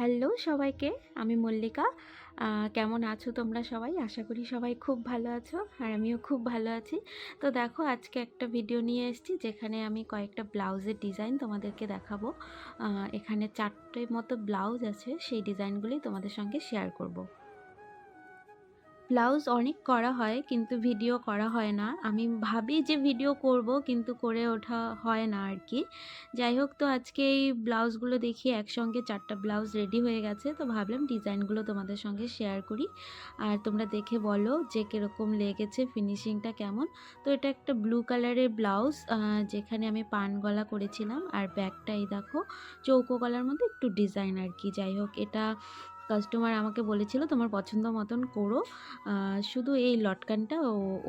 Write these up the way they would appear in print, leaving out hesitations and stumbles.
Hello সবাইকে, আমি মল্লিকা। কেমন আছো তোমরা সবাই? আশা করি সবাই খুব ভালো আছো, আর আমিও খুব ভালো আছি। তো দেখো, আজকে একটা ভিডিও নিয়ে এসেছি যেখানে আমি কয়েকটা ব্লাউজের ডিজাইন তোমাদেরকে দেখাবো। এখানে 4টে মতো ব্লাউজ আছে, সেই ডিজাইনগুলি তোমাদের সঙ্গে শেয়ার করব। ব্লাউজ অনেক করা হয় কিন্তু ভিডিও করা হয় না। আমি ভাবি যে ভিডিও করব কিন্তু করে ওঠা হয় না আর কি। যাই হোক, তো আজকে এই ব্লাউজগুলো দেখি একসঙ্গে 4টা ব্লাউজ রেডি হয়ে গেছে, তো ভাবলাম ডিজাইনগুলো তোমাদের সঙ্গে শেয়ার করি আর তোমরা দেখে বলো যে কীরকম লেগেছে, ফিনিশিংটা কেমন। তো এটা একটা ব্লু কালারের ব্লাউজ, যেখানে আমি পান গলা করেছিলাম, আর ব্যাকটা এই দেখো চৌকো গলার মধ্যে একটু ডিজাইন আর কি। যাই হোক, এটা কাস্টমার আমাকে বলেছিল তোমার পছন্দ মতন করো, শুধু এই লটকানটা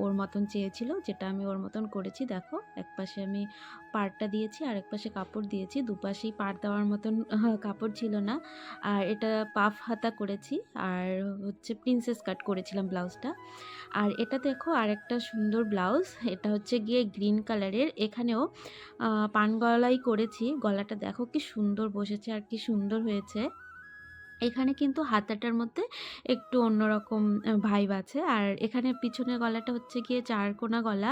ওর মতন চেয়েছিল, যেটা আমি ওর মতন করেছি। দেখো, এক পাশে আমি পাড়টা দিয়েছি আর এক পাশে কাপড় দিয়েছি, দুপাশেই পাড় দেওয়ার মতন কাপড় ছিল না। আর এটা পাফ হাতা করেছি, আর হচ্ছে প্রিন্সেস কাট করেছিলাম ব্লাউজটা। আর এটা দেখো আর একটা সুন্দর ব্লাউজ, এটা হচ্ছে গিয়ে গ্রিন কালারের, এখানেও পান গলাই করেছি। গলাটা দেখো কি সুন্দর বসেছে আর কি সুন্দর হয়েছে। এখানে কিন্তু হাতাটার মধ্যে একটু অন্যরকম ভাইব আছে, আর এখানে পিছনের গলাটা হচ্ছে গিয়ে চারকোনা গলা,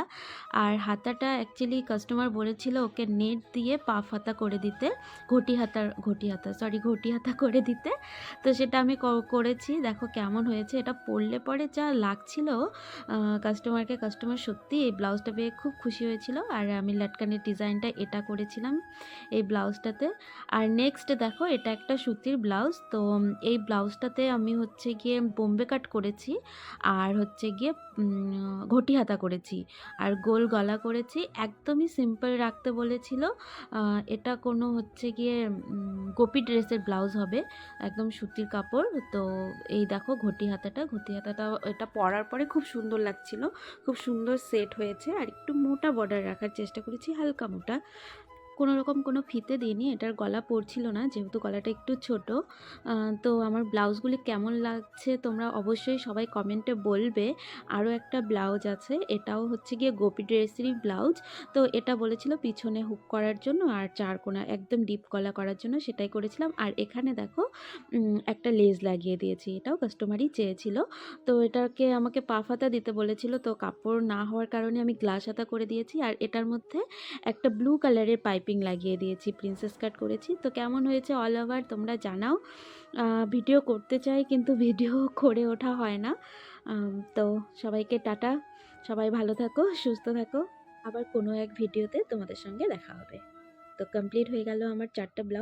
আর হাতাটা অ্যাকচুয়ালি কাস্টমার বলেছিল ওকে নেট দিয়ে পাফ হাতা করে দিতে, ঘটি হাতা করে দিতে। তো সেটা আমি করেছি। দেখো কেমন হয়েছে, এটা পরলে পরে যা লাগছিল কাস্টমারকে, কাস্টমার সত্যি এই ব্লাউজটা পেয়ে খুব খুশি হয়েছিল। আর আমি লাটকানের ডিজাইনটা এটা করেছিলাম এই ব্লাউজটাতে। আর নেক্সট দেখো, এটা একটা সুতির ব্লাউজ। তো এই ব্লাউজটাতে আমি হচ্ছে গিয়ে বোম্বে কাট করেছি, আর হচ্ছে গিয়ে ঘটি হাতা করেছি, আর গোল গলা করেছি। একদমই সিম্পল রাখতে বলেছিল। এটা কোনো হচ্ছে গিয়ে গোপী ড্রেসের ব্লাউজ হবে, একদম সুতির কাপড়। তো এই দেখো ঘটি হাতাটা এটা পরার পরে খুব সুন্দর লাগছিল, খুব সুন্দর সেট হয়েছে। আর একটু মোটা বর্ডার রাখার চেষ্টা করেছি, হালকা মোটা, কোনো রকম কোনো ফিতে দিইনি। এটার গলা পড়ছিল না যেহেতু গলাটা একটু ছোট। তো আমার ব্লাউজগুলি কেমন লাগছে তোমরা অবশ্যই সবাই কমেন্টে বলবে। আরও একটা ব্লাউজ আছে, এটাও হচ্ছে গিয়ে গোপী ড্রেসেরই ব্লাউজ। তো এটা বলেছিল পিছনে হুক করার জন্য আর চারকোনা একদম ডিপ গলা করার জন্য, সেটাই করেছিলাম। আর এখানে দেখো একটা লেস লাগিয়ে দিয়েছি, এটাও কাস্টমারই চেয়েছিল। তো এটাকে আমাকে পাফ হাতা দিতে বলেছিল, তো কাপড় না হওয়ার কারণে আমি গ্লাস হাতা করে দিয়েছি। আর এটার মধ্যে একটা ব্লু কালারের পাইপিং লাগিয়ে দিয়েছি, প্রিন্সেস কাট করেছি। তো কেমন হয়েছে অল ওভার তোমরা জানাও। ভিডিও করতে চাই কিন্তু ভিডিও করে ওঠা হয় না। তো সবাইকে টাটা, সবাই ভালো থাকো, সুস্থ থাকো। আবার কোনো এক ভিডিওতে তোমাদের সঙ্গে দেখা হবে। তো কমপ্লিট হয়ে গেল আমার 4টা ব্লাউজ।